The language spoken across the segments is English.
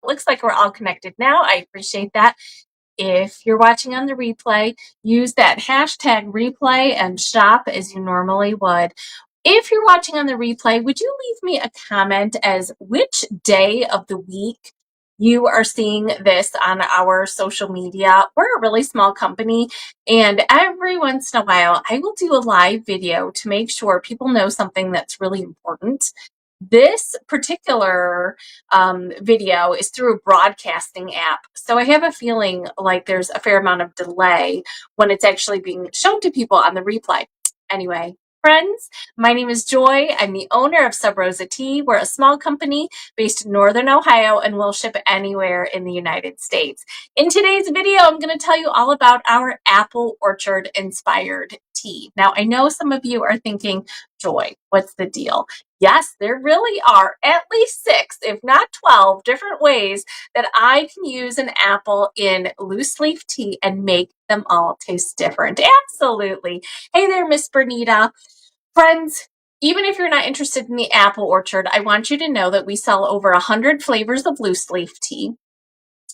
looks like we're all connected now. I appreciate that. If you're watching on the replay, use that hashtag replay and shop as you normally would. If you're watching on the replay, would you leave me a comment as which day of the week you are seeing this on our social media? We're a really small company, and every once in a while, I will do a live video to make sure people know something that's really important. This particular video is through a broadcasting app. So I have a feeling like there's a fair amount of delay when it's actually being shown to people on the replay. Anyway, friends, my name is Joy. I'm the owner of Sub Rosa Tea. We're a small company based in Northern Ohio, and we'll ship anywhere in the United States. In today's video, I'm going to tell you all about our apple orchard inspired tea. Now, I know some of you are thinking, Joy, what's the deal? Yes, there really are at least 6, if not 12, different ways that I can use an apple in loose leaf tea and make them all taste different. Absolutely. Hey there, Miss Bernita. Friends, even if you're not interested in the apple orchard, I want you to know that we sell over 100 flavors of loose leaf tea.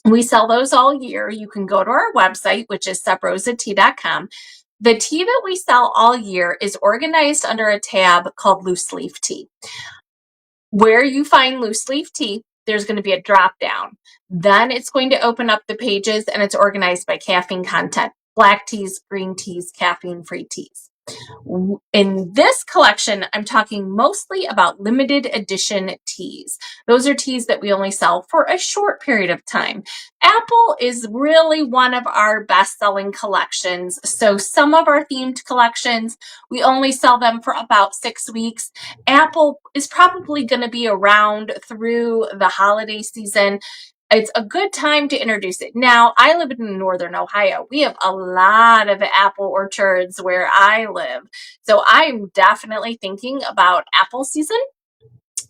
We sell those all year. You can go to our website, which is subrosatea.com. The tea that we sell all year is organized under a tab called loose leaf tea. Where you find loose leaf tea, there's going to be a drop down. Then it's going to open up the pages, and it's organized by caffeine content: black teas, green teas, caffeine-free teas. In this collection, I'm talking mostly about limited edition teas. Those are teas that we only sell for a short period of time. Apple is really one of our best-selling collections. So some of our themed collections, we only sell them for about 6 weeks. Apple is probably going to be around through the holiday season. It's a good time to introduce it. Now, I live in Northern Ohio. We have a lot of apple orchards where I live. So I'm definitely thinking about apple season.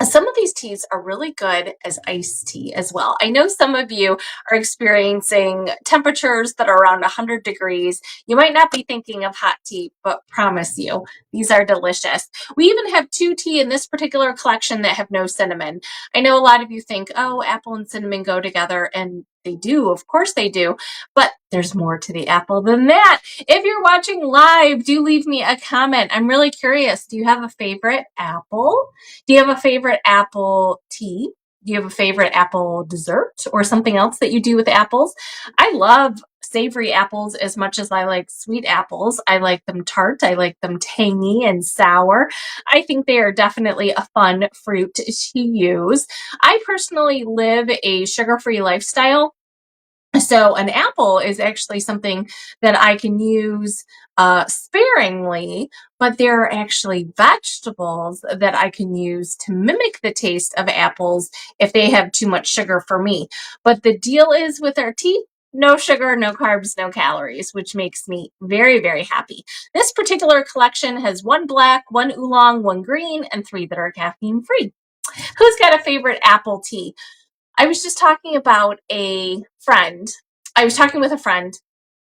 Some of these teas are really good as iced tea as well. I know some of you are experiencing temperatures that are around 100 degrees. You might not be thinking of hot tea, but promise you, these are delicious. We even have 2 tea in this particular collection that have no cinnamon. I know a lot of you think, oh, apple and cinnamon go together, and they do. Of course they do. But there's more to the apple than that. If you're watching live, do leave me a comment. I'm really curious. Do you have a favorite apple? Do you have a favorite apple tea? Do you have a favorite apple dessert or something else that you do with apples? I love savory apples as much as I like sweet apples. I like them tart. I like them tangy and sour. I think they are definitely a fun fruit to use. I personally live a sugar-free lifestyle. So an apple is actually something that I can use sparingly, but there are actually vegetables that I can use to mimic the taste of apples if they have too much sugar for me. But the deal is with our tea, no sugar, no carbs, no calories, which makes me very, very happy. This particular collection has 1 black, 1 oolong, 1 green, and 3 that are caffeine free. Who's got a favorite apple tea? I was just talking about a friend. I was talking with a friend,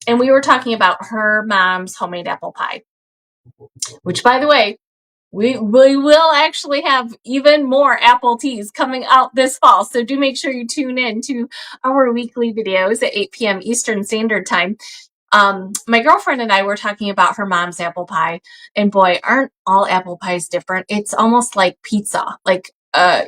and we were talking about her mom's homemade apple pie, which, by the way, we will actually have even more apple teas coming out this fall. So do make sure you tune in to our weekly videos at 8 p.m. Eastern Standard Time. My girlfriend and I were talking about her mom's apple pie, and boy, aren't all apple pies different? It's almost like pizza. Like,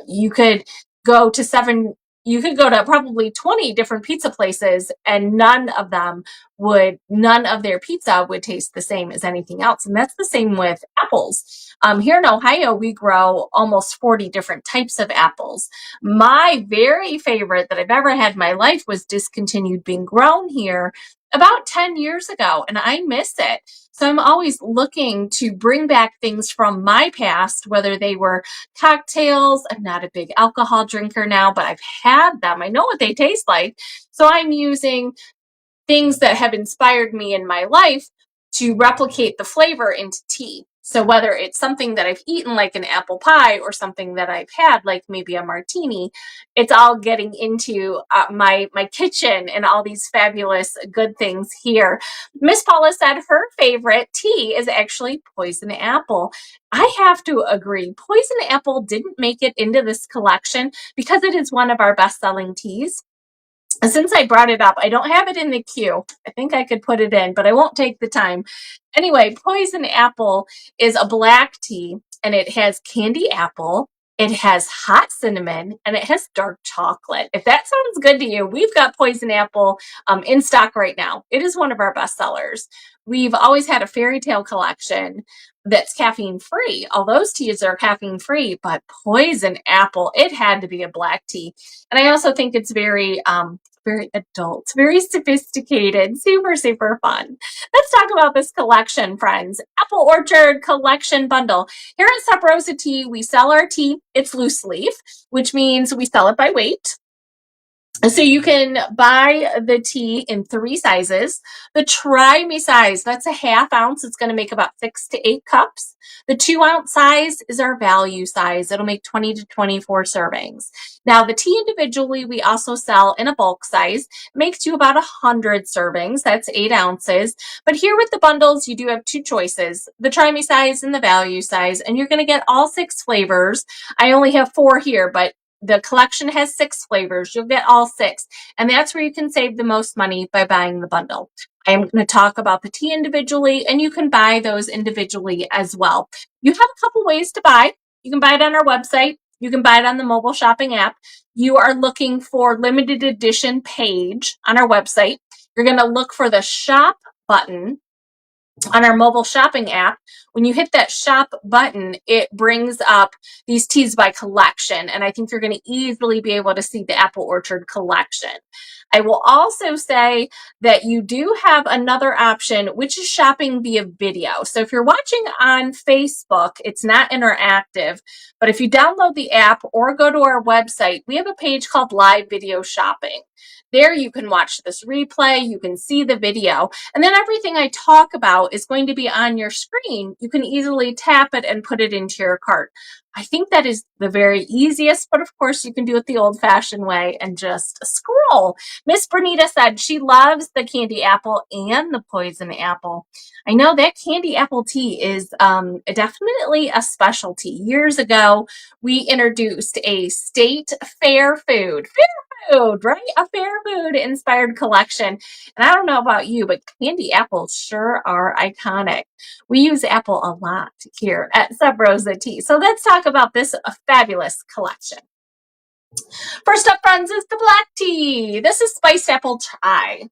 you could go to probably 20 different pizza places, and none of their pizza would taste the same as anything else. And that's the same with apples. Here in Ohio, we grow almost 40 different types of apples. My very favorite that I've ever had in my life was discontinued being grown here about 10 years ago, and I miss it. So I'm always looking to bring back things from my past, whether they were cocktails. I'm not a big alcohol drinker now, but I've had them. I know what they taste like. So I'm using things that have inspired me in my life to replicate the flavor into tea. So whether it's something that I've eaten like an apple pie or something that I've had like maybe a martini, it's all getting into my kitchen and all these fabulous good things here. Miss Paula said her favorite tea is actually poison apple. I have to agree. Poison apple didn't make it into this collection because it is one of our best-selling teas. Since I brought it up, I don't have it in the queue. I think I could put it in, but I won't take the time. Anyway, poison apple is a black tea, and it has candy apple, it has hot cinnamon, and it has dark chocolate. If that sounds good to you, we've got poison apple in stock right now. It is one of our best sellers. We've always had a fairy tale collection that's caffeine free. All those teas are caffeine free, but poison apple, it had to be a black tea. And I also think it's very adult, very sophisticated, super, super fun. Let's talk about this collection, friends. Apple Orchard Collection Bundle. Here at Sub Rosa Tea, we sell our tea. It's loose leaf, which means we sell it by weight. So you can buy the tea in 3 sizes. The Try Me size, that's a ½ ounce. It's going to make about 6 to 8 cups. The 2-ounce size is our value size. It'll make 20 to 24 servings. Now, the tea individually, we also sell in a bulk size. It makes you about 100 servings. That's 8 ounces. But here with the bundles, you do have 2 choices, the Try Me size and the value size, and you're going to get all 6 flavors. I only have 4 here, but the collection has 6 flavors. You'll get all 6. And that's where you can save the most money by buying the bundle. I am going to talk about the tea individually, and you can buy those individually as well. You have a couple ways to buy. You can buy it on our website. You can buy it on the mobile shopping app. You are looking for limited edition page on our website. You're going to look for the shop button on our mobile shopping app. When you hit that shop button, it brings up these teas by collection, and I think you're going to easily be able to see the Apple Orchard collection. I will also say that you do have another option, which is shopping via video. So if you're watching on Facebook, it's not interactive, but if you download the app or go to our website, we have a page called Live Video Shopping. There you can watch this replay, you can see the video, and then everything I talk about is going to be on your screen. You can easily tap it and put it into your cart. I think that is the very easiest, but of course you can do it the old-fashioned way and just scroll. Miss Bernita said she loves the candy apple and the poison apple. I know that candy apple tea is definitely a specialty. Years ago, we introduced a state fair food, right? A fair food inspired collection. And I don't know about you, but candy apples sure are iconic. We use apple a lot here at Sub Rosa Tea. So let's talk about this fabulous collection. First up, friends, is the black tea. This is spiced apple chai.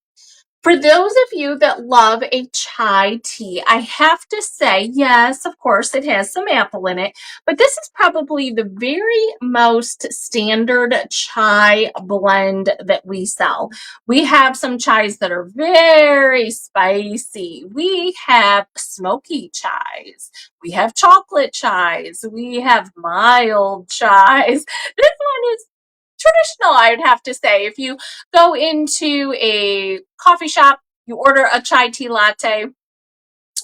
For those of you that love a chai tea, I have to say, yes, of course, it has some apple in it, but this is probably the very most standard chai blend that we sell. We have some chais that are very spicy. We have smoky chais. We have chocolate chais. We have mild chais. This one is traditional, I would have to say. If you go into a coffee shop, you order a chai tea latte,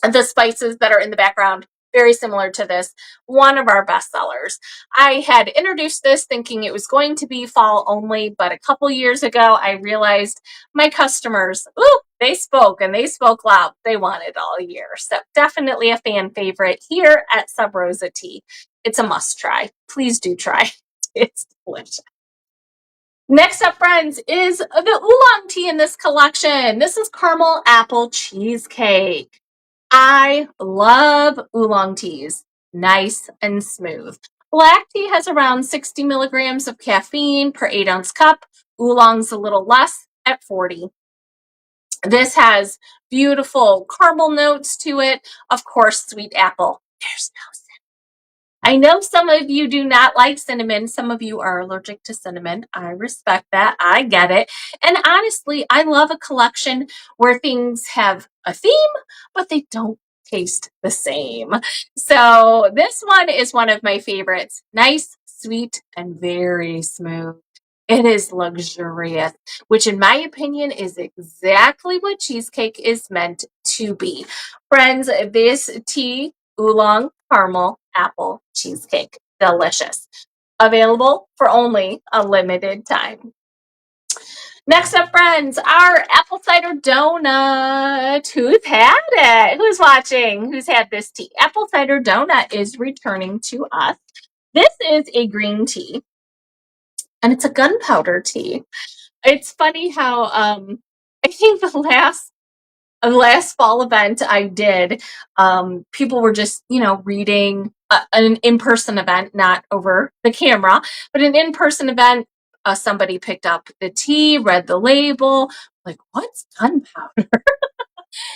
the spices that are in the background, very similar to this, one of our best sellers. I had introduced this thinking it was going to be fall only, but a couple years ago, I realized my customers, they spoke and they spoke loud. They want it all year. So definitely a fan favorite here at Sub Rosa Tea. It's a must try. Please do try. It's delicious. Next up, friends, is the oolong tea in this collection. This is caramel apple cheesecake. I love oolong teas. Nice and smooth. Black tea has around 60 milligrams of caffeine per 8-ounce cup. Oolong's a little less at 40. This has beautiful caramel notes to it. Of course, sweet apple. There's no cinnamon. I know some of you do not like cinnamon. Some of you are allergic to cinnamon. I respect that. I get it. And honestly, I love a collection where things have a theme, but they don't taste the same. So this one is one of my favorites. Nice, sweet, and very smooth. It is luxurious, which in my opinion is exactly what cheesecake is meant to be. Friends, this tea oolong caramel apple cheesecake. Delicious. Available for only a limited time. Next up, friends, our apple cider donut. Who's had it? Who's watching? Who's had this tea? Apple cider donut is returning to us. This is a green tea, and it's a gunpowder tea. It's funny how I think the last fall event I did, people were just, reading an in-person event, not over the camera, but an in-person event. Somebody picked up the tea, read the label, like, what's gunpowder?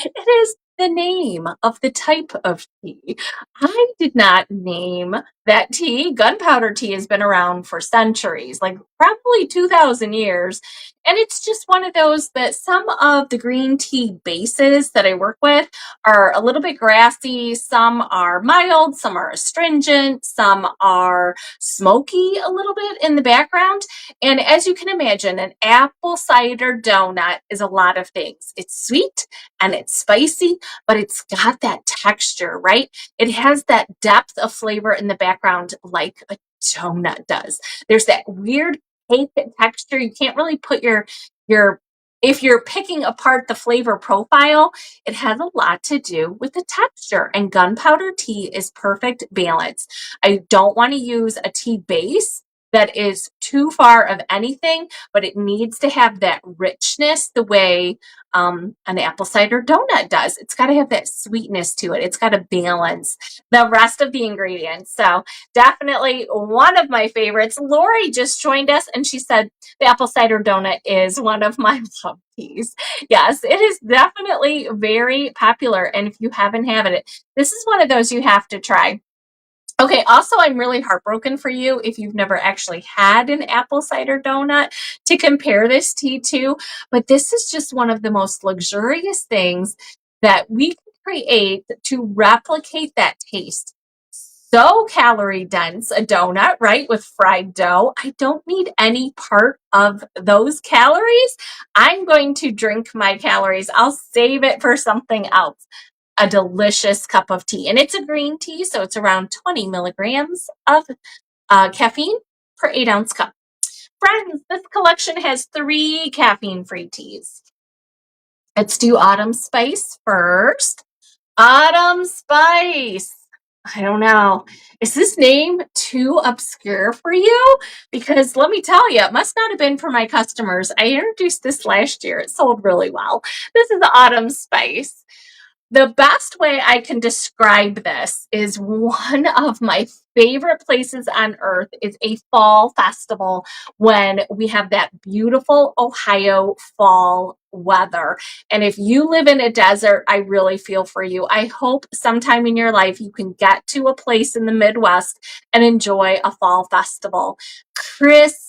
It is the name of the type of tea. I did not name that tea. Gunpowder tea has been around for centuries, like probably 2,000 years. And it's just one of those that some of the green tea bases that I work with are a little bit grassy. Some are mild, some are astringent, some are smoky a little bit in the background. And as you can imagine, an apple cider donut is a lot of things. It's sweet and it's spicy, but it's got that texture, right? It has that depth of flavor in the background like a donut does. There's that weird cake texture. You can't really put your if you're picking apart the flavor profile, it has a lot to do with the texture, and gunpowder tea is perfect balance. I don't want to use a tea base that is too far of anything, but it needs to have that richness the way an apple cider donut does. It's got to have that sweetness to it. It's got to balance the rest of the ingredients. So definitely one of my favorites. Lori just joined us and she said the apple cider donut is one of my love teas. Yes, it is definitely very popular. And if you haven't had it, this is one of those you have to try. Okay, also, I'm really heartbroken for you if you've never actually had an apple cider donut to compare this tea to, but this is just one of the most luxurious things that we can create to replicate that taste. So calorie dense, a donut, right, with fried dough. I don't need any part of those calories. I'm going to drink my calories. I'll save it for something else. A delicious cup of tea. And it's a green tea, so it's around 20 milligrams of caffeine per 8-ounce cup. Friends, this collection has 3 caffeine-free teas. Let's do Autumn Spice first. Autumn Spice. I don't know. Is this name too obscure for you? Because let me tell you, it must not have been for my customers. I introduced this last year. It sold really well. This is Autumn Spice. The best way I can describe this is one of my favorite places on earth is a fall festival when we have that beautiful Ohio fall weather. And if you live in a desert, I really feel for you. I hope sometime in your life you can get to a place in the Midwest and enjoy a fall festival. Crisp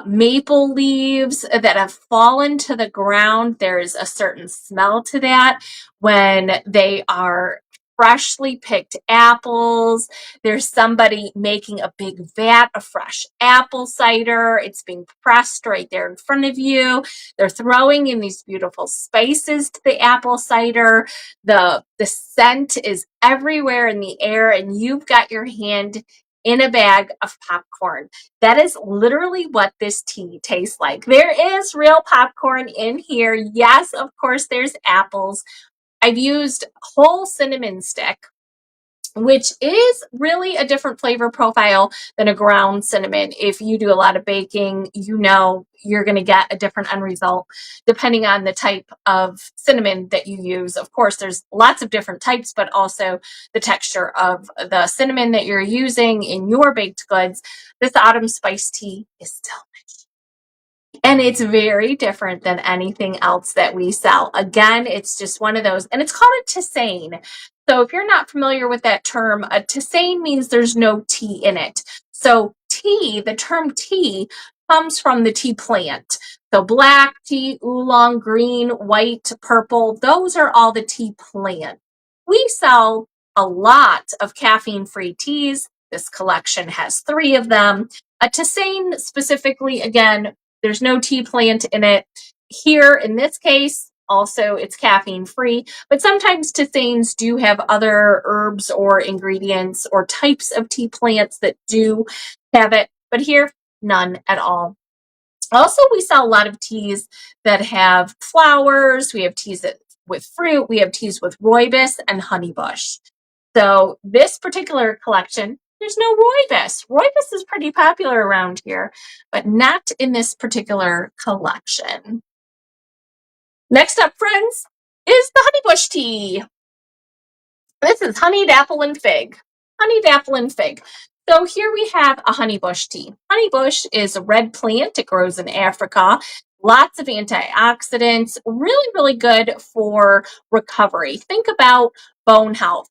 maple leaves that have fallen to the ground. There's a certain smell to that when they are freshly picked apples. There's somebody making a big vat of fresh apple cider. It's being pressed right there in front of you. They're throwing in these beautiful spices to the apple cider. The scent is everywhere in the air, and you've got your hand in a bag of popcorn. That is literally what this tea tastes like. There is real popcorn in here. Yes, of course, there's apples. I've used whole cinnamon stick, which is really a different flavor profile than a ground cinnamon. If you do a lot of baking, you know you're going to get a different end result depending on the type of cinnamon that you use. Of course, there's lots of different types, but also the texture of the cinnamon that you're using in your baked goods. This Autumn Spice tea is delicious. And it's very different than anything else that we sell. Again, it's just one of those, and it's called a tisane. So if you're not familiar with that term, a tisane means there's no tea in it. So tea, the term tea, comes from the tea plant. So black tea, oolong, green, white, purple, those are all the tea plants. We sell a lot of caffeine-free teas. This collection has 3 of them. A tisane specifically, again, there's no tea plant in it. Here, in this case, Also, it's caffeine free, but sometimes tisanes do have other herbs or ingredients or types of tea plants that do have it, but here, none at all. Also, we sell a lot of teas that have flowers. We have teas with fruit. We have teas with rooibos and honeybush. So this particular collection, there's no rooibos. Rooibos is pretty popular around here, but not in this particular collection. Next up, friends, is the honeybush tea. This is honeyed apple and fig. Honeyed apple and fig. So here we have a honeybush tea. Honeybush is a red plant. It grows in Africa. Lots of antioxidants. Really, really good for recovery. Think about bone health,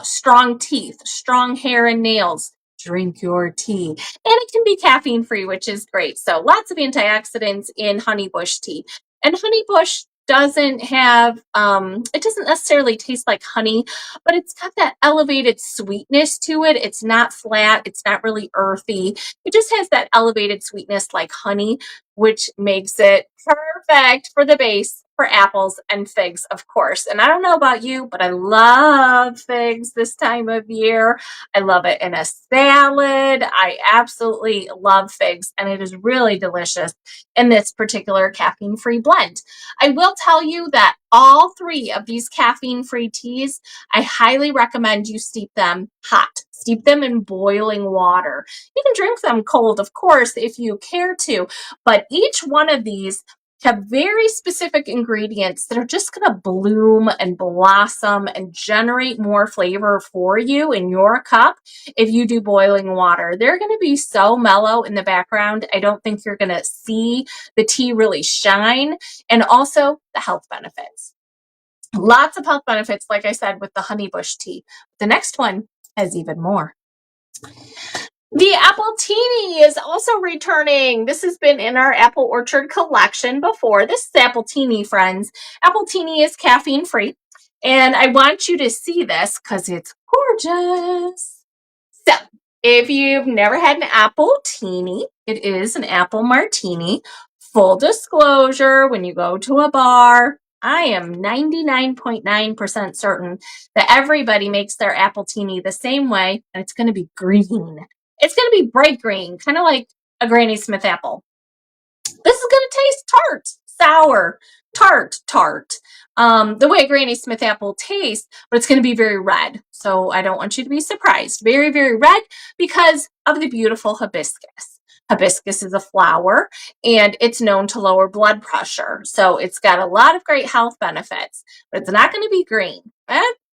strong teeth, strong hair and nails. Drink your tea. And it can be caffeine free, which is great. So lots of antioxidants in honeybush tea. And honeybush doesn't have, it doesn't necessarily taste like honey, but it's got that elevated sweetness to it. It's not flat. It's not really earthy. It just has that elevated sweetness like honey, which makes it perfect for the base for apples and figs, of course. And I don't know about you, but I love figs this time of year. I love it in a salad. I absolutely love figs, and it is really delicious in this particular caffeine-free blend. I will tell you that all three of these caffeine-free teas, I highly recommend you steep them hot. Steep them in boiling water. You can drink them cold, of course, if you care to, but each one of these have very specific ingredients that are just going to bloom and blossom and generate more flavor for you in your cup if you do boiling water. They're going to be so mellow in the background. I don't think you're going to see the tea really shine, and also the health benefits. Lots of health benefits, like I said, with the honeybush tea. The next one has even more. The Appletini is also returning. This has been in our Apple Orchard collection before. This is Appletini, friends. Appletini is caffeine free, and I want you to see this because it's gorgeous. So, if you've never had an Appletini, it is an apple martini. Full disclosure, when you go to a bar, I am 99.9% certain that everybody makes their Appletini the same way, and it's going to be green. It's going to be bright green, kind of like a Granny Smith apple. This is going to taste tart, sour, tart. The way a Granny Smith apple tastes, but it's going to be very red. So I don't want you to be surprised. Very, very red because of the beautiful hibiscus. Hibiscus is a flower, and it's known to lower blood pressure. So it's got a lot of great health benefits, but it's not going to be green.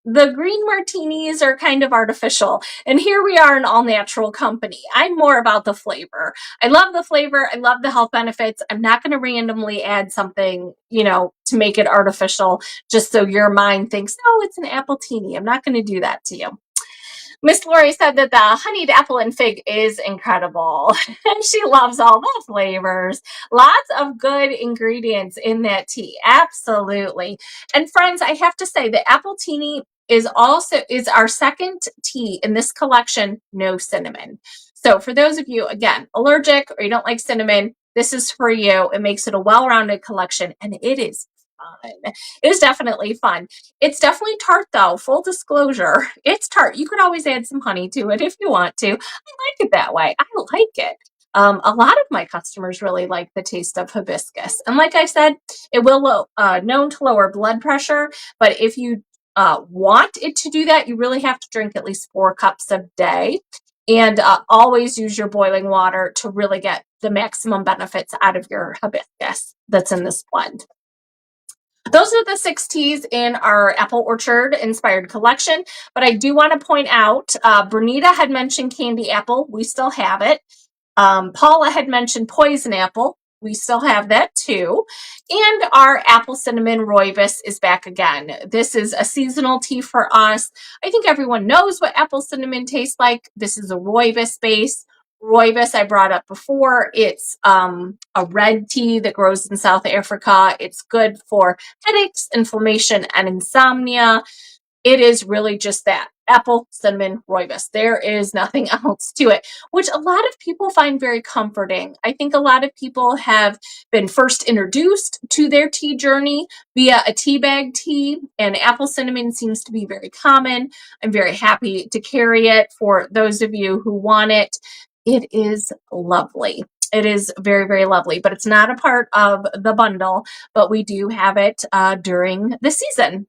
The green martinis are kind of artificial, and here we are, an all-natural company. I'm more about the flavor. I love the flavor. I love the health benefits. I'm not going to randomly add something, to make it artificial just so your mind thinks, no, it's an Appletini. I'm not going to do that to you. Miss Lori said that the honeyed apple and fig is incredible. And she loves all the flavors. Lots of good ingredients in that tea. Absolutely. And friends, I have to say the Appletini is our second tea in this collection, no cinnamon. So for those of you, again, allergic or you don't like cinnamon, this is for you. It makes it a well-rounded collection, and it is fun. It is definitely fun. It's definitely tart, though. Full disclosure, it's tart. You could always add some honey to it if you want to. I like it that way. I like it. A lot of my customers really like the taste of hibiscus. And like I said, it will known to lower blood pressure, but if you want it to do that, you really have to drink at least 4 cups a day. And always use your boiling water to really get the maximum benefits out of your hibiscus that's in this blend. Those are the 6 teas in our Apple Orchard inspired collection, but I do want to point out, Bernita had mentioned candy apple. We still have it. Paula had mentioned poison apple. We still have that too. And our apple cinnamon rooibos is back again. This is a seasonal tea for us. I think everyone knows what apple cinnamon tastes like. This is a rooibos base. Rooibos I brought up before. It's a red tea that grows in South Africa. It's good for headaches, inflammation, and insomnia. It is really just that apple, cinnamon, rooibos. There is nothing else to it, which a lot of people find very comforting. I think a lot of people have been first introduced to their tea journey via a tea bag tea, and apple cinnamon seems to be very common. I'm very happy to carry it for those of you who want it. It is lovely. It is very, very lovely, but it's not a part of the bundle, but we do have it during the season.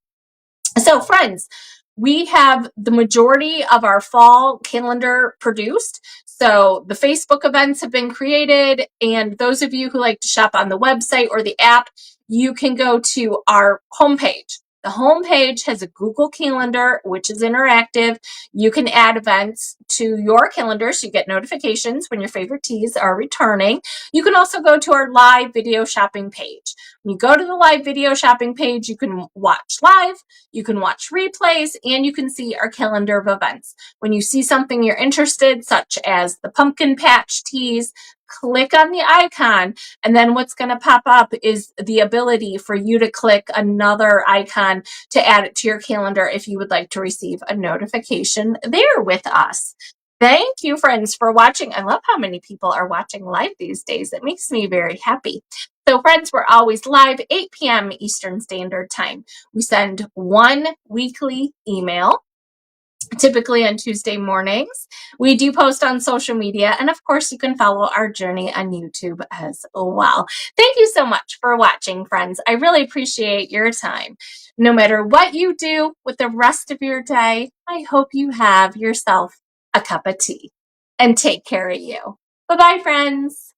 So friends, we have the majority of our fall calendar produced. So the Facebook events have been created, and those of you who like to shop on the website or the app, you can go to our homepage. The homepage has a Google Calendar, which is interactive. You can add events to your calendar so you get notifications when your favorite teas are returning. You can also go to our live video shopping page. When you go to the live video shopping page, you can watch live, you can watch replays, and you can see our calendar of events. When you see something you're interested, such as the pumpkin patch teas, click on the icon, and then what's going to pop up is the ability for you to click another icon to add it to your calendar if you would like to receive a notification there with us. Thank you, friends, for watching. I love how many people are watching live these days. It makes me very happy. So, friends, we're always live 8 p.m. Eastern Standard Time. We send one weekly email, typically on Tuesday mornings. We do post on social media, and of course, you can follow our journey on YouTube as well. Thank you so much for watching, friends. I really appreciate your time. No matter what you do with the rest of your day, I hope you have yourself a cup of tea. And take care of you. Bye-bye, friends.